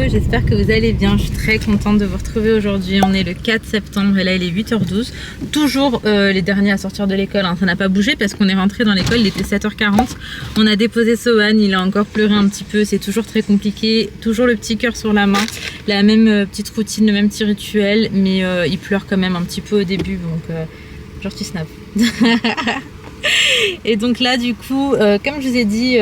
j'espère que vous allez bien. Je suis très contente de vous retrouver aujourd'hui. On est le 4 septembre et là il est 8h12. Toujours les derniers à sortir de l'école, hein. Ça n'a pas bougé parce qu'on est rentré dans l'école, il était 7h40. On a déposé Sohan, il a encore pleuré un petit peu, c'est toujours très compliqué. Toujours le petit cœur sur la main, la même petite routine, le même petit rituel, mais il pleure quand même un petit peu au début, donc genre tu snaps. Et donc là du coup, comme je vous ai dit,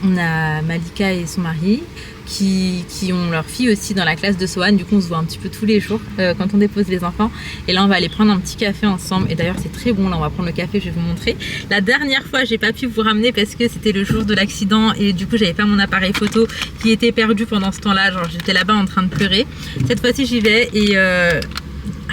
on a Malika et son mari qui ont leur fille aussi dans la classe de Sohan. Du coup on se voit un petit peu tous les jours quand on dépose les enfants. Et là on va aller prendre un petit café ensemble. Et d'ailleurs c'est très bon, là on va prendre le café, je vais vous montrer. La dernière fois j'ai pas pu vous ramener parce que c'était le jour de l'accident et du coup j'avais pas mon appareil photo qui était perdu pendant ce temps là. Genre j'étais là-bas en train de pleurer. Cette fois-ci j'y vais et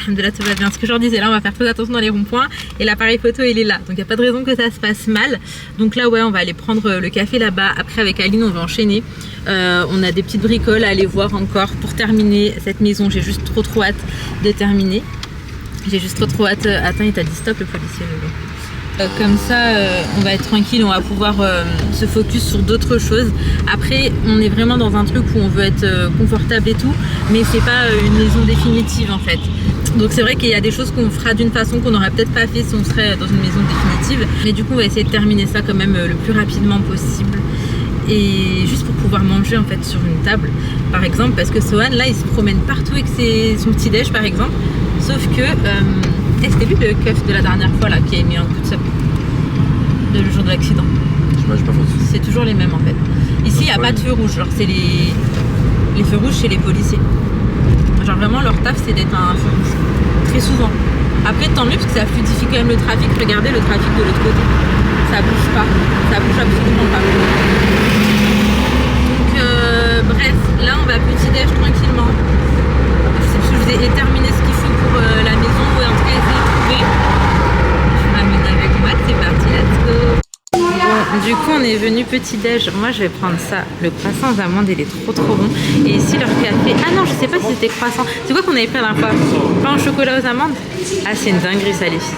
de là ça va bien. Ce que je leur disais, là on va faire très attention dans les ronds-points et l'appareil photo il est là, donc il n'y a pas de raison que ça se passe mal. Donc là ouais, on va aller prendre le café là-bas. Après avec Aline on va enchaîner, on a des petites bricoles à aller voir encore pour terminer cette maison. J'ai juste trop hâte de terminer. J'ai juste trop hâte. Attends, il t'a dit stop le policier. Comme ça on va être tranquille, on va pouvoir se focus sur d'autres choses. Après on est vraiment dans un truc où on veut être confortable et tout, mais c'est pas une maison définitive en fait. Donc c'est vrai qu'il y a des choses qu'on fera d'une façon qu'on n'aurait peut-être pas fait si on serait dans une maison définitive. Mais du coup on va essayer de terminer ça quand même le plus rapidement possible. Et juste pour pouvoir manger en fait sur une table par exemple, parce que Sohan là il se promène partout avec son petit déj par exemple. Sauf que c'était lui le keuf de la dernière fois là qui a mis un coup de sop le jour de l'accident. C'est toujours les mêmes en fait. Ici il n'y a pas de feu rouge, genre c'est les feux rouges chez les policiers. Genre vraiment leur taf c'est d'être un feu rouge. Très souvent. Après tant mieux parce que ça fluidifie quand même le trafic. Regardez le trafic de l'autre côté. Ça bouge pas. Ça bouge absolument pas. Donc bref, là on va petit déj tranquillement. Je vous ai terminé ce qu'il faut pour la maison, ou en tout cas essayer de trouver. Je m'amène avec moi, c'est parti, let's go. Bon, du coup on est venu petit déj. Moi je vais prendre ça, le croissant aux amandes, il est trop bon. Et ici leur café, ah non je sais pas si c'était croissant. C'est quoi qu'on avait pris la dernière fois? Pain au chocolat aux amandes. Ah c'est une dinguerie ça les filles.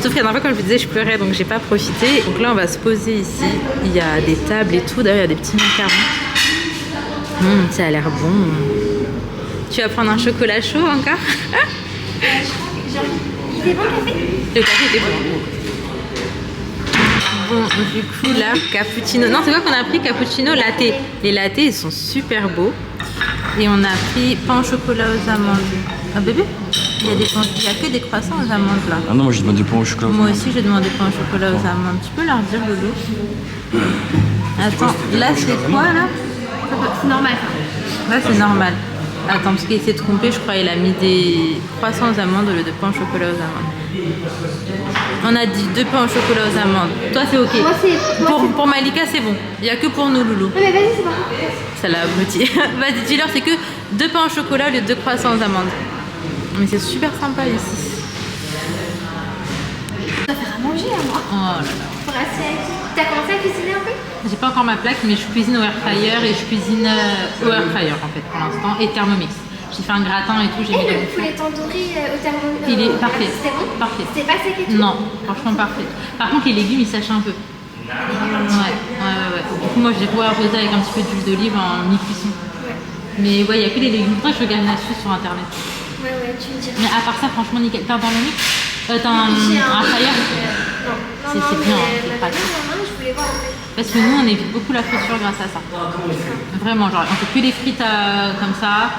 Sauf que la dernière fois comme je vous disais je pleurais donc j'ai pas profité. Donc là on va se poser ici, il y a des tables et tout, d'ailleurs il y a des petits macarons. Ça a l'air bon. Tu vas prendre un chocolat chaud encore? Il est bon le café? Le café était bon. Bon, du coup là, cappuccino. Non, c'est quoi qu'on a pris? Cappuccino, latte. Les lattés, ils sont super beaux. Et on a pris pain au chocolat aux amandes. Ah bébé, il y a que des croissants aux amandes là. Ah non, moi j'ai demandé pain au chocolat. Moi aussi j'ai demandé pain au chocolat aux amandes. Tu peux leur dire Loulou? Attends, là c'est quoi là? C'est normal. Là c'est normal. Attends, parce qu'il s'est trompé, je crois qu'il a mis des croissants aux amandes au lieu de pain au chocolat aux amandes. On a dit 2 pains au chocolat aux amandes. Toi c'est ok. Moi c'est... Pour Malika c'est bon. Il n'y a que pour nous Loulou. Non mais vas-y c'est bon. Ça l'a abruti. Vas-y dis-leur c'est que 2 pains au chocolat au lieu de 2 croissants aux amandes. Mais c'est super sympa ici. On va faire à manger à moi. Oh là là. Pour assiette. T'as commencé à cuisiner un peu? J'ai pas encore ma plaque mais je cuisine au air fryer et je cuisine au air fryer en fait pour l'instant et Thermomix. J'ai fait un gratin et tout, j'ai mis le poulet tandoori au Thermomix. Il est parfait. C'était bon? Parfait. C'était pas sec et tout? Non, franchement parfait. Par contre les légumes ils sèchent un peu. Ouais. Du coup moi j'ai beau arroser avec un petit peu d'huile d'olive en mi-cuisson. Ouais. Mais ouais, il n'y a que les légumes. Après je regarde une astuce sur internet. Ouais, tu me diras. Mais à part ça franchement nickel. T'as un Thermomix? T'as un fryer? Non, c'est bien, c'est pratique. je voulais voir en fait. Parce que nous on évite beaucoup la friture grâce à ça. Vraiment, genre on fait que les frites comme ça,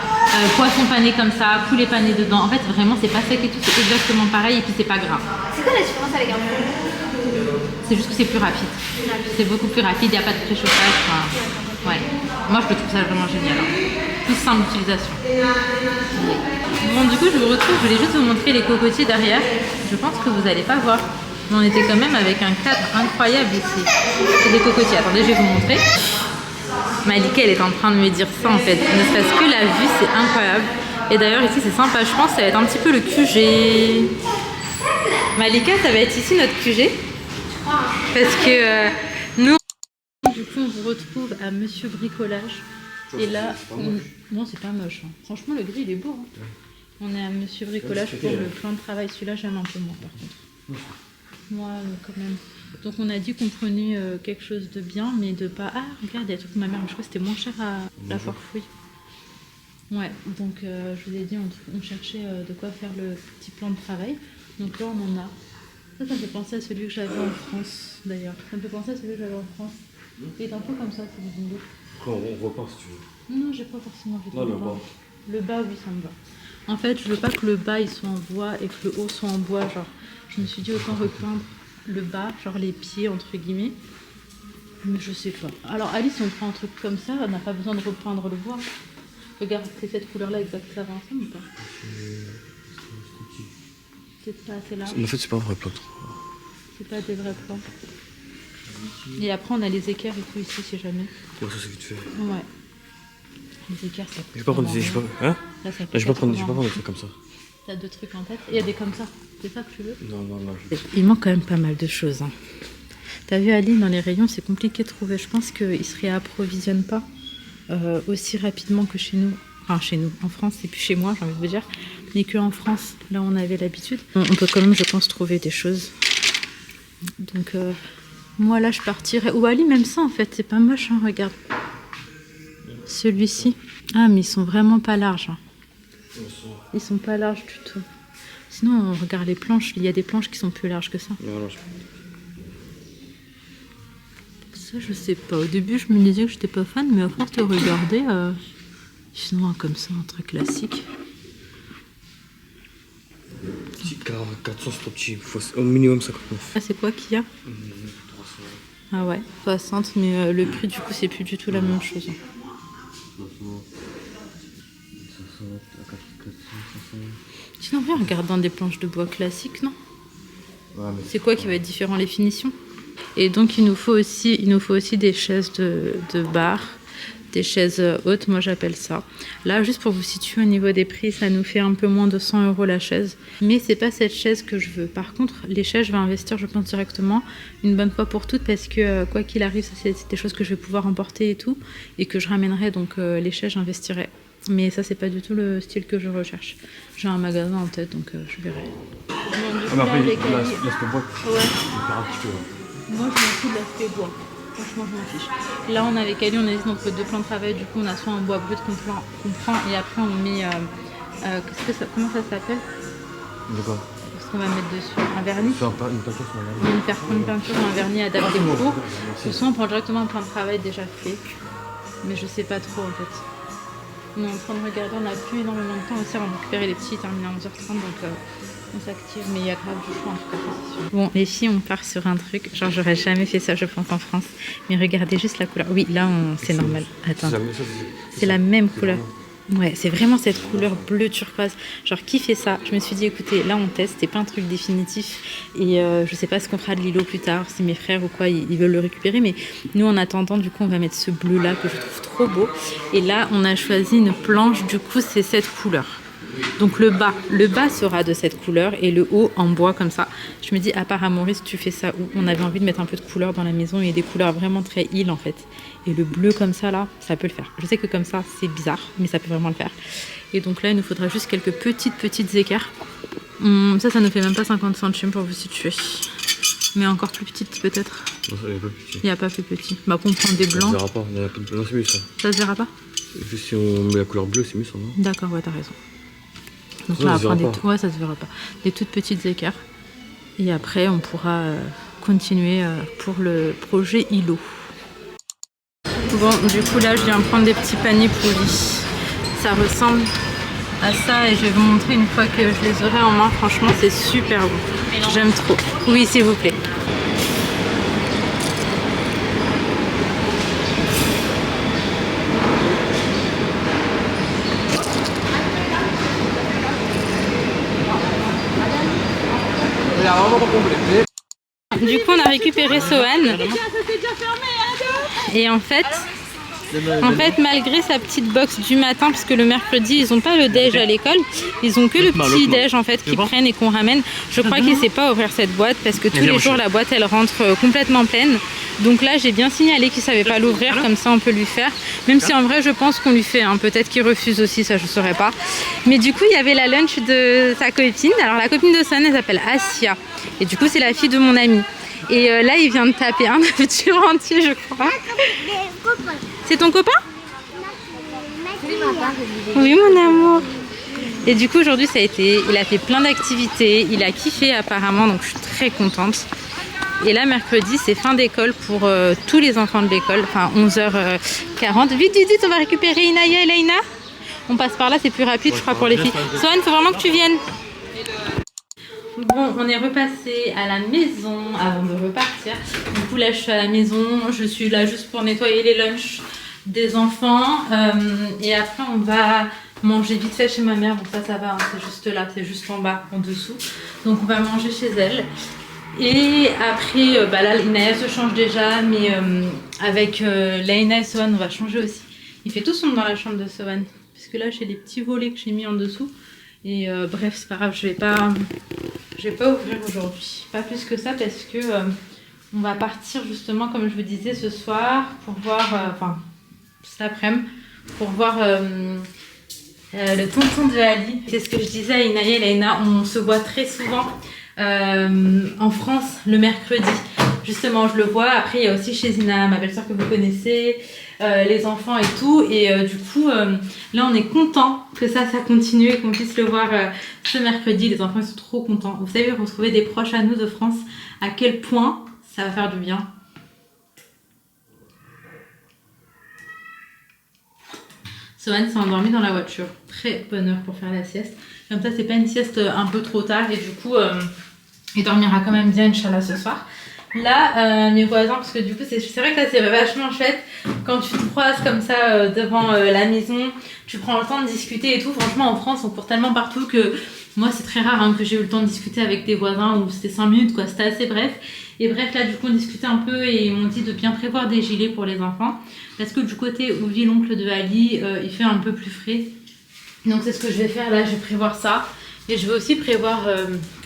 poisson pané comme ça, poulet pané dedans. En fait vraiment c'est pas sec et tout, c'est exactement pareil et puis c'est pas gras. C'est quoi la différence avec un four? C'est juste que c'est plus rapide. C'est beaucoup plus rapide, il n'y a pas de préchauffage. Enfin, ouais. Moi je trouve ça vraiment génial. Plus simple d'utilisation. Bon du coup je vous retrouve, je voulais juste vous montrer les cocotiers derrière. Je pense que vous n'allez pas voir. Mais on était quand même avec un cadre incroyable ici. C'est des cocotiers. Attendez, je vais vous montrer. Malika, elle est en train de me dire ça en fait. Ne serait-ce que la vue, c'est incroyable. Et d'ailleurs, ici, c'est sympa. Je pense que ça va être un petit peu le QG. Malika, ça va être ici notre QG. Parce que nous... Du coup, on vous retrouve à Monsieur Bricolage. Et là... Non, c'est pas moche. Hein. Franchement, le gris, il est beau. Hein. On est à Monsieur Bricolage pour le plan de travail. Celui-là, j'aime un peu moins par contre. Moi quand même. Donc on a dit qu'on prenait quelque chose de bien mais de pas... Ah regarde il y a tout pour ma mère, mais je crois que c'était moins cher à la Foire Fouille. Ouais, donc je vous ai dit, on cherchait de quoi faire le petit plan de travail. Donc là, on en a. Ça me fait penser à celui que j'avais en France, d'ailleurs. Ça me fait penser à celui que j'avais en France. Il est un peu comme ça, c'est du bingo. On repart si tu veux. Non, j'ai pas forcément envie de Non, le le bas. bas. Le bas, oui, ça me va. En fait, je veux pas que le bas il soit en bois et que le haut soit en bois. Genre, je me suis dit autant repeindre le bas, genre les pieds entre guillemets. Mais je sais pas. Alors Alice, si on prend un truc comme ça, on n'a pas besoin de repeindre le bois. Regarde, c'est cette couleur-là exacte, ça va ensemble ou pas? C'est pas assez large. En fait, c'est pas un vrai plâtre. C'est pas des vrais plans. Et après, on a les équerres et tout ici, si jamais. Ouais, ça c'est vite fait. Ouais. Les équerres, ça. Je vais pas prendre des. Hein? Là, ça Je vais pas prendre des trucs comme ça. T'as deux trucs en tête? Il y a des comme ça. C'est ça que tu veux? Non. Il manque quand même pas mal de choses. Hein. T'as vu Aline, dans les rayons, c'est compliqué de trouver. Je pense qu'ils se réapprovisionnent pas aussi rapidement que chez nous. Enfin, chez nous. En France, c'est plus chez moi, j'ai envie de vous dire. Mais qu'en France, là, on avait l'habitude. On peut quand même, je pense, trouver des choses. Donc, moi, là, je partirais. Ou Ali, même ça, en fait, c'est pas moche, hein, regarde. Celui-ci. Ah, mais ils sont vraiment pas larges. Hein. Ils sont pas larges du tout. Sinon, on regarde les planches. Il y a des planches qui sont plus larges que ça. Ça, je sais pas. Au début, je me disais que j'étais pas fan, mais à force de regarder, sinon, comme ça, un truc classique. 400, c'est trop petit. Au minimum 59. Ah, c'est quoi qu'il y a? 300. Ah ouais, 60, mais le prix, du coup, c'est plus du tout la même chose. 500, 500. Sinon, on regarde dans des planches de bois classiques, non? Ouais, mais c'est quoi qui va être différent, les finitions? Et donc, il nous faut aussi des chaises de bar, des chaises hautes, moi j'appelle ça. Là, juste pour vous situer au niveau des prix, ça nous fait un peu moins de 100 € la chaise. Mais c'est pas cette chaise que je veux. Par contre, les chaises, je vais investir, je pense, directement, une bonne fois pour toutes, parce que quoi qu'il arrive, ça, c'est des choses que je vais pouvoir emporter et tout, et que je ramènerai. Donc, les chaises, j'investirai. Mais ça, c'est pas du tout le style que je recherche. J'ai un magasin en tête, donc je verrai. mais après, l'aspect bois, ouais. c'est un petit peu. Moi, je m'en fous de l'aspect bois. Franchement, je m'en fiche. Là, on avec Ali, on hésite entre deux plans de travail. Du coup, on a soit un bois brut qu'on prend et après, on met. Comment ça s'appelle? De quoi? Ce qu'on va mettre dessus. Un vernis? Une peinture sur un vernis. Une peinture, un vernis adapté pour. Ou soit on prend directement un plan de travail déjà fait. Mais je sais pas trop en fait. On est en train de regarder, on n'a plus énormément de temps aussi avant de récupérer les petits, terminer à 11h30. Donc. On s'active, mais il y a grave du choix en tout cas, c'est sûr. Bon, les filles, on part sur un truc. Genre, j'aurais jamais fait ça, je pense, en France. Mais regardez juste la couleur. Oui, là, c'est normal. Attends. C'est la même couleur. Ouais, c'est vraiment cette couleur bleu turquoise. Genre, qui fait ça? Je me suis dit, écoutez, là, on teste. C'est pas un truc définitif. Et je sais pas ce qu'on fera de l'îlot plus tard, si mes frères ou quoi, ils veulent le récupérer. Mais nous, en attendant, du coup, on va mettre ce bleu-là que je trouve trop beau. Et là, on a choisi une planche. Du coup, c'est cette couleur. Donc le bas sera de cette couleur et le haut en bois comme ça. Je me dis, à part à Maurice, tu fais ça où? On avait envie de mettre un peu de couleur dans la maison et des couleurs vraiment très île en fait. Et le bleu comme ça là, ça peut le faire. Je sais que comme ça c'est bizarre, mais ça peut vraiment le faire. Et donc là, il nous faudra juste quelques petites équerres. Ça nous fait même pas 50 centimes pour vous situer. Mais encore plus petite peut-être. Non, il n'y a pas plus petit. Il n'y a pas plus petit. Bah on prend des blancs. Ça se verra pas. Il y a pas de blanc, c'est mieux ça. Ça se verra pas? Juste si on met la couleur bleue, c'est mieux ça, non? D'accord, ouais, t'as raison. Donc ça, là, ça se verra pas. Ouais, ça se verra pas. Des toutes petites équerres. Et après, on pourra continuer pour le projet îlot. Bon, du coup, là, je viens prendre des petits paniers polis. Ça ressemble à ça et je vais vous montrer une fois que je les aurai en main. Franchement, c'est super beau. J'aime trop. Oui, s'il vous plaît. Du coup, on a récupéré Sohan. Et en fait, malgré sa petite box du matin, parce que le mercredi, ils n'ont pas le déj à l'école, ils ont que le petit déj en fait qu'ils prennent et qu'on ramène. Je crois qu'il ne sait pas ouvrir cette boîte parce que tous les jours, la boîte, elle rentre complètement pleine. Donc là, j'ai bien signalé qu'il ne savait pas l'ouvrir, comme ça on peut lui faire. Même si en vrai, je pense qu'on lui fait. Hein. Peut-être qu'il refuse aussi, ça je ne saurais pas. Mais du coup, il y avait la lunch de sa copine. Alors la copine de Sohan, elle s'appelle Asia. Et du coup, c'est la fille de mon ami. Et là, il vient de taper un petit entier, je crois. C'est ton copain? Oui, mon amour. Et du coup, aujourd'hui, il a fait plein d'activités. Il a kiffé apparemment, donc je suis très contente. Et là, mercredi, c'est fin d'école pour tous les enfants de l'école. Enfin, 11h40. Vite, vite, vite, on va récupérer Inaya et Leïna. On passe par là, c'est plus rapide, je crois, pour les filles. Sohan, il faut vraiment que tu viennes. Bon, on est repassé à la maison avant de repartir. Du coup, là, je suis à la maison. Je suis là juste pour nettoyer les lunchs des enfants. Et après, on va manger vite fait chez ma mère. Donc ça va, hein, c'est juste là, c'est juste en bas, en dessous. Donc on va manger chez elle. Et après, là, Inaya se change déjà, mais avec Leïna et Sohan, on va changer aussi. Il fait tout sombre dans la chambre de Sohan, puisque là, j'ai les petits volets que j'ai mis en dessous. Et bref, c'est pas grave, je vais pas ouvrir aujourd'hui. Pas plus que ça, parce que on va partir justement, comme je vous disais, ce soir, pour voir, cet après-midi, pour voir le tonton de Ali. C'est ce que je disais à Inaya et Leïna, on se voit très souvent en France le mercredi. Justement, je le vois. Après, il y a aussi chez Zina, ma belle-sœur que vous connaissez, les enfants et tout. Et du coup, là, on est content que ça continue et qu'on puisse le voir ce mercredi. Les enfants ils sont trop contents. Vous savez, retrouver des proches à nous de France, à quel point ça va faire du bien. Sohan s'est endormi dans la voiture. Très bonne heure pour faire la sieste. Comme ça, c'est pas une sieste un peu trop tard. Et du coup, il dormira quand même bien, Inch'Allah, ce soir. Là, mes voisins, parce que du coup, c'est vrai que là, c'est vachement chouette. Quand tu te croises comme ça devant la maison, tu prends le temps de discuter et tout. Franchement, en France, on court tellement partout que moi, c'est très rare que j'ai eu le temps de discuter avec des voisins où c'était 5 minutes, quoi. C'était assez bref. Et bref, là, du coup, on discutait un peu et ils m'ont dit de bien prévoir des gilets pour les enfants. Parce que du côté où vit l'oncle de Ali, il fait un peu plus frais. Donc, c'est ce que je vais faire là. Je vais prévoir ça. Et je vais aussi prévoir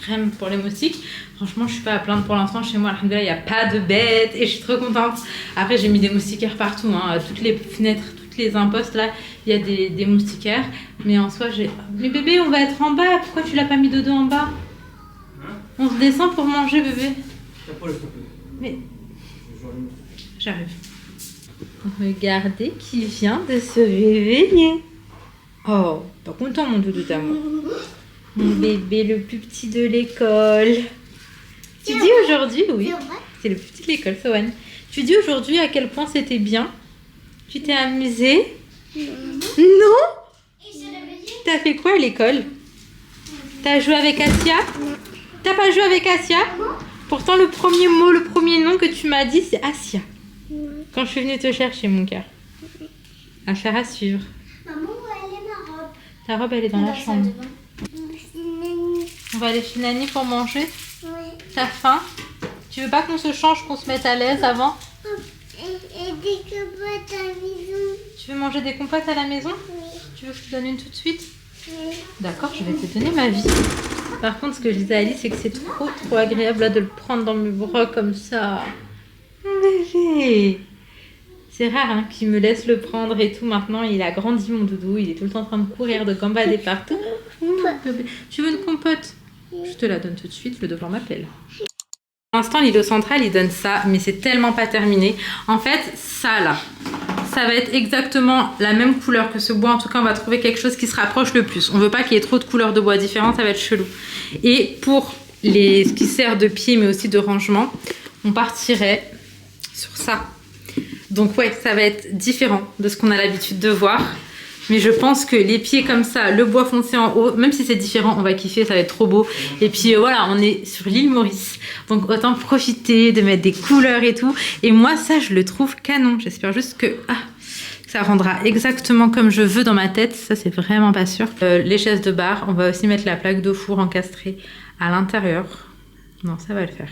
crème pour les moustiques. Franchement, je suis pas à plaindre pour l'instant. Chez moi, alhamdoulilah, il n'y a pas de bêtes et je suis trop contente. Après, j'ai mis des moustiquaires partout. Hein. Toutes les fenêtres, toutes les impostes, là, il y a des moustiquaires. Mais en soi, j'ai... Mais bébé, on va être en bas. Pourquoi tu l'as pas mis de dos en bas? On se descend pour manger, bébé. Mais... J'arrive. Regardez qui vient de se réveiller. Oh, pas content, mon doudou d'amour. Mon bébé le plus petit de l'école. Tu dis aujourd'hui, oui, c'est le plus petit de l'école, Sohan. Tu dis aujourd'hui à quel point c'était bien? Tu t'es amusé? Non? T'as fait quoi à l'école? T'as joué avec Asia? T'as pas joué avec Asia? Pourtant le premier mot, le premier nom que tu m'as dit, c'est Asia. Quand je suis venue te chercher, mon cœur. Affaire à suivre. Maman, elle est ma robe. Ta robe, elle est dans la chambre. On va aller chez Nani pour manger? Oui. T'as faim? Tu veux pas qu'on se change, qu'on se mette à l'aise avant? Et des compotes à la maison. Tu veux manger des compotes à la maison? Oui. Tu veux que je te donne une tout de suite? Oui. D'accord, je vais te donner ma vie. Par contre, ce que je disais à Alice, c'est que c'est trop agréable là, de le prendre dans mes bras comme ça. Bébé! C'est rare qu'il me laisse le prendre et tout. Maintenant, il a grandi, mon doudou. Il est tout le temps en train de courir, de gambader partout. Bébé. Tu veux une compote? Je te la donne tout de suite, le devoir m'appelle. Pour l'instant, l'îlot central, il donne ça, mais c'est tellement pas terminé. En fait, ça là, ça va être exactement la même couleur que ce bois. En tout cas, on va trouver quelque chose qui se rapproche le plus. On veut pas qu'il y ait trop de couleurs de bois différentes, ça va être chelou. Et pour ce qui sert de pied, mais aussi de rangement, on partirait sur ça. Donc ouais, ça va être différent de ce qu'on a l'habitude de voir. Mais je pense que les pieds comme ça, le bois foncé en haut, même si c'est différent, on va kiffer, ça va être trop beau. Et puis voilà, on est sur l'île Maurice. Donc autant profiter de mettre des couleurs et tout. Et moi, ça, je le trouve canon. J'espère juste que ça rendra exactement comme je veux dans ma tête. Ça, c'est vraiment pas sûr. Les chaises de bar, on va aussi mettre la plaque de four encastrée à l'intérieur. Non, ça va le faire.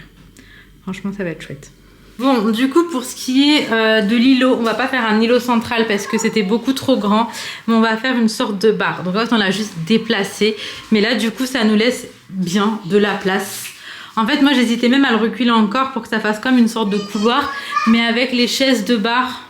Franchement, ça va être chouette. Bon, du coup, pour ce qui est de l'îlot, on va pas faire un îlot central parce que c'était beaucoup trop grand, mais on va faire une sorte de bar. Donc en fait, on l'a juste déplacé, mais là, du coup, ça nous laisse bien de la place. En fait, moi, j'hésitais même à le reculer encore pour que ça fasse comme une sorte de couloir, mais avec les chaises de bar,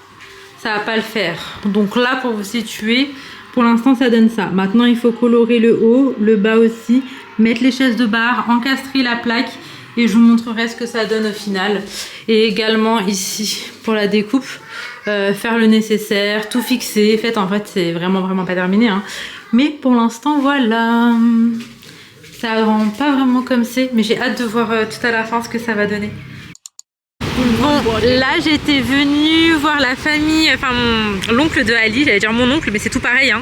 ça va pas le faire. Donc là, pour vous situer, pour l'instant, ça donne ça. Maintenant, il faut colorer le haut, le bas aussi, mettre les chaises de bar, encastrer la plaque. Et je vous montrerai ce que ça donne au final. Et également ici, pour la découpe, faire le nécessaire, tout fixer. En fait, c'est vraiment pas terminé. Hein. Mais pour l'instant, voilà. Ça rend pas vraiment comme c'est. Mais j'ai hâte de voir tout à la fin ce que ça va donner. Bon, là j'étais venue voir la famille, enfin l'oncle de Ali, j'allais dire mon oncle, mais c'est tout pareil. Hein.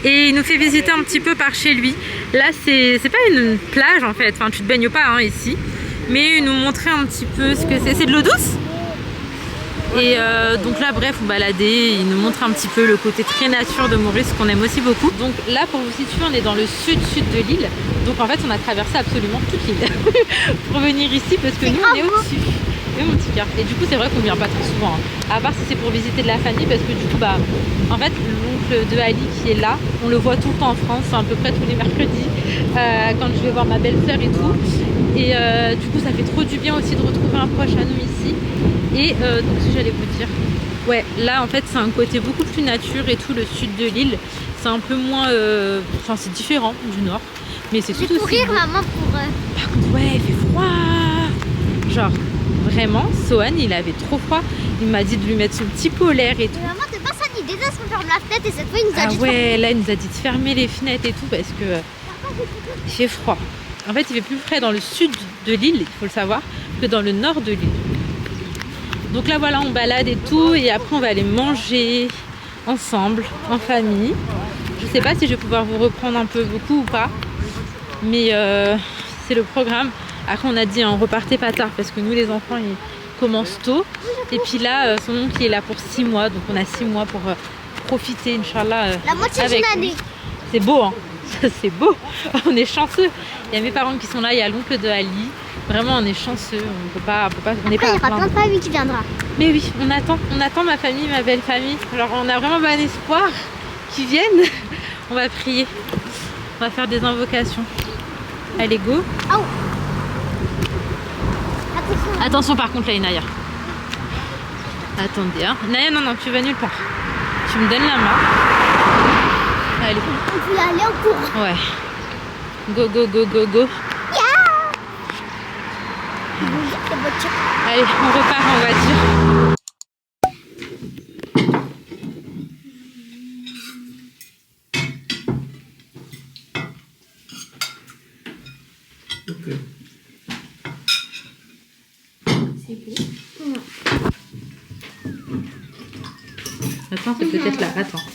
Et il nous fait visiter un petit peu par chez lui. Là c'est pas une plage en fait, enfin tu te baignes pas hein, ici. Mais il nous montrait un petit peu ce que c'est. C'est de l'eau douce. Et donc là bref, on baladait, il nous montre un petit peu le côté très nature de Maurice qu'on aime aussi beaucoup. Donc là pour vous situer, on est dans le sud-sud de l'île. Donc en fait on a traversé absolument toute l'île pour venir ici parce que nous on est au-dessus. Mon petit cœur. Et du coup c'est vrai qu'on vient pas très souvent hein. À part si c'est pour visiter de la famille parce que du coup bah en fait l'oncle de Ali qui est là on le voit tout le temps en France, à peu près tous les mercredis quand je vais voir ma belle-sœur et tout et du coup ça fait trop du bien aussi de retrouver un proche à nous ici et donc si j'allais vous dire ouais là en fait c'est un côté beaucoup plus nature et tout. Le sud de l'île c'est un peu moins enfin c'est différent du nord mais c'est tout aussi courir maman pour par contre ouais il fait froid genre. Vraiment, Sohan il avait trop froid. Il m'a dit de lui mettre son petit polaire et tout. Mais maman, t'es pas ça l'idée de se ferme la fenêtre et cette fois il nous a dit. Ah ouais, là il nous a dit de fermer les fenêtres et tout parce que il fait froid. En fait, il fait plus frais dans le sud de l'île, il faut le savoir, que dans le nord de l'île. Donc là voilà, on balade et tout et après on va aller manger ensemble, en famille. Je sais pas si je vais pouvoir vous reprendre un peu beaucoup ou pas, mais c'est le programme. Après on a dit on repartait pas tard parce que nous les enfants ils commencent tôt. Et puis là son oncle est là pour 6 mois. Donc on a 6 mois pour profiter Inch'Allah la moitié avec d'une année. C'est beau hein. C'est beau. On est chanceux. Il y a mes parents qui sont là, il y a l'oncle de Ali. Vraiment on est chanceux. On n'est pas Il y aura plein de familles qui viendra. Mais oui, on attend ma famille, ma belle famille. Alors on a vraiment bon espoir qu'ils viennent. On va prier. On va faire des invocations. Allez go. Oh. Attention par contre là Inaya. Attendez hein. Naya non tu vas nulle part. Tu me donnes la main. Allez. On peut y aller en cours. Ouais. Go go go go go. Yeah. Allez on repart en voiture. Ok. Attends, c'est peut-être là. Attends.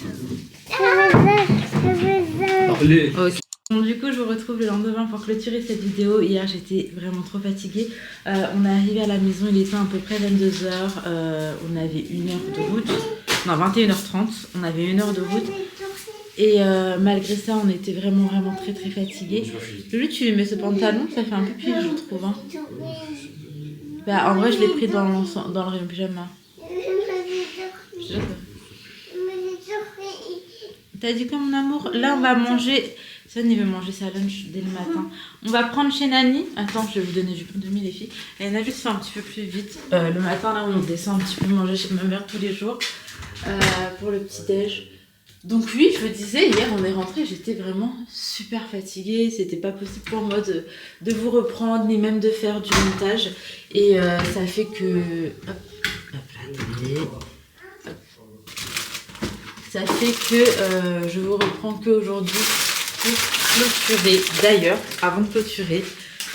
Allez. Ok. Bon, du coup, je vous retrouve le lendemain pour clôturer cette vidéo. Hier, j'étais vraiment trop fatiguée. On est arrivé à la maison, il était à peu près 22 h. On avait 1 heure de route. Non, 21 h 30. On avait 1 heure de route. Et malgré ça, on était vraiment très fatigués. Lulu, tu lui mets ce pantalon, ça fait un peu pire, je trouve. Hein. Bah, en vrai, je l'ai pris dans le rayon pyjama. T'as dit quoi mon amour? Là on va manger. Sani veut manger sa lunch dès le matin. On va prendre chez Nani. Attends, je vais vous donner du pain de mie les filles. Elle a juste fait un petit peu plus vite. Le matin là on descend un petit peu manger chez ma mère tous les jours. Pour le petit déj. Donc oui, je vous disais, hier on est rentré, j'étais vraiment super fatiguée. C'était pas possible pour moi de vous reprendre, ni même de faire du montage. Et ça fait que... Hop là, attendez. Ça fait que je vous reprends qu'aujourd'hui pour clôturer. D'ailleurs, avant de clôturer,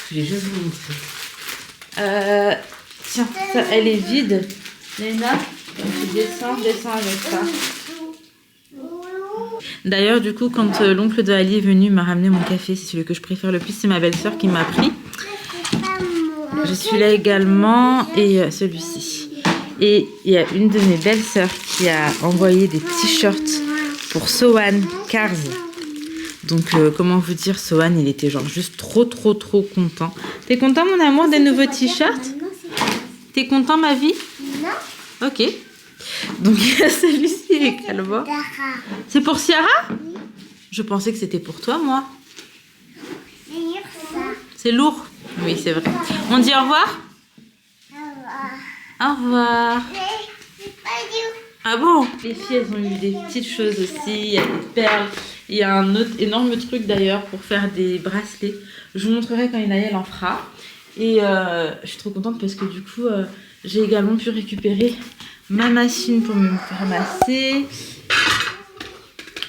je vais juste vous montrer. Tiens, ça, elle est vide. Léna, tu descends avec ça. D'ailleurs, du coup, quand l'oncle de Ali est venu, il m'a ramené mon café. C'est celui que je préfère le plus. C'est ma belle-sœur qui m'a pris. Je suis là également. Et celui-ci. Et il y a une de mes belles-sœurs qui a envoyé des t-shirts pour Sohan Cars. Donc, comment vous dire, Sohan, il était genre juste trop content. T'es content, mon amour, des nouveaux t-shirts? T'es content, ma vie? Non. Ok. Donc, il y a celui-ci également. C'est pour Ciara? Je pensais que c'était pour toi, moi. C'est lourd? Oui, c'est vrai. On dit au revoir? Au revoir. Ah bon? Les filles, elles ont eu des petites choses aussi. Il y a des perles. Il y a un autre énorme truc d'ailleurs pour faire des bracelets. Je vous montrerai quand Inaya en fera. Et je suis trop contente parce que du coup, j'ai également pu récupérer ma machine pour me faire masser,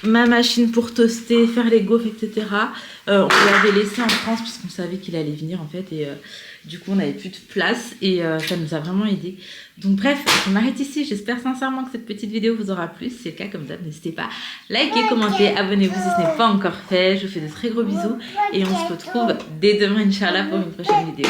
ma machine pour toaster, faire les gaufres, etc. On l'avait laissé en France puisqu'on savait qu'il allait venir en fait et du coup on n'avait plus de place et ça nous a vraiment aidé. Donc bref, je m'arrête ici, j'espère sincèrement que cette petite vidéo vous aura plu. Si c'est le cas, comme d'hab, n'hésitez pas à liker, commenter, abonnez-vous si ce n'est pas encore fait. Je vous fais de très gros bisous et on se retrouve dès demain Inch'Allah pour une prochaine vidéo.